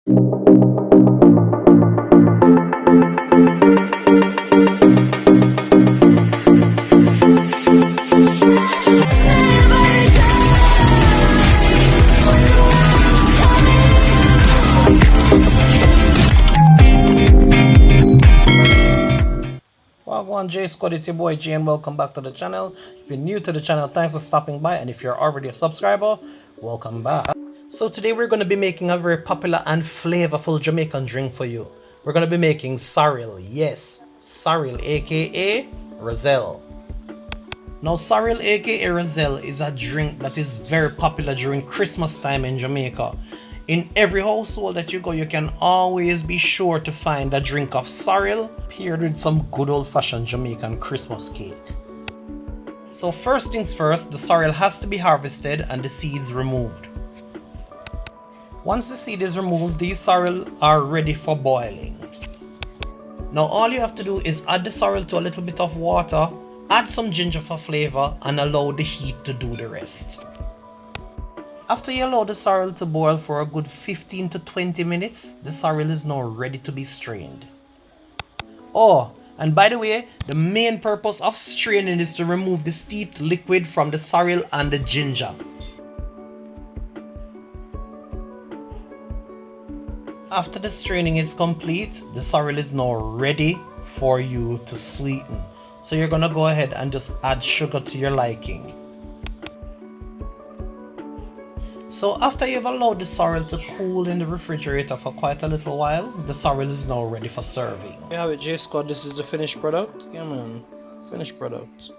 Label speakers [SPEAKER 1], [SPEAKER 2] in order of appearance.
[SPEAKER 1] Wagwan J Squad, it's your boy J and welcome back to the channel. If you're new to the channel, thanks for stopping by, and if you're already a subscriber, welcome back. So today we're going to be making a very popular and flavorful Jamaican drink for you. We're going to be making sorrel, yes, sorrel aka Roselle. Now sorrel aka Roselle is a drink that is very popular during Christmas time in Jamaica. In every household that you go, you can always be sure to find a drink of sorrel paired with some good old-fashioned Jamaican Christmas cake. So first things first, the sorrel has to be harvested and the seeds removed. Once the seed is removed, these sorrel are ready for boiling. Now all you have to do is add the sorrel to a little bit of water, add some ginger for flavor, and allow the heat to do the rest. After you allow the sorrel to boil for a good 15 to 20 minutes, the sorrel is now ready to be strained. Oh, and by the way, the main purpose of straining is to remove the steeped liquid from the sorrel and the ginger. After the straining is complete, the sorrel is now ready for you to sweeten. So you're gonna go ahead and just add sugar to your liking. So after you've allowed the sorrel to cool in the refrigerator for quite a little while, the sorrel is now ready for serving. We have it, J Scott, this is the finished product. Yeah man, finished product.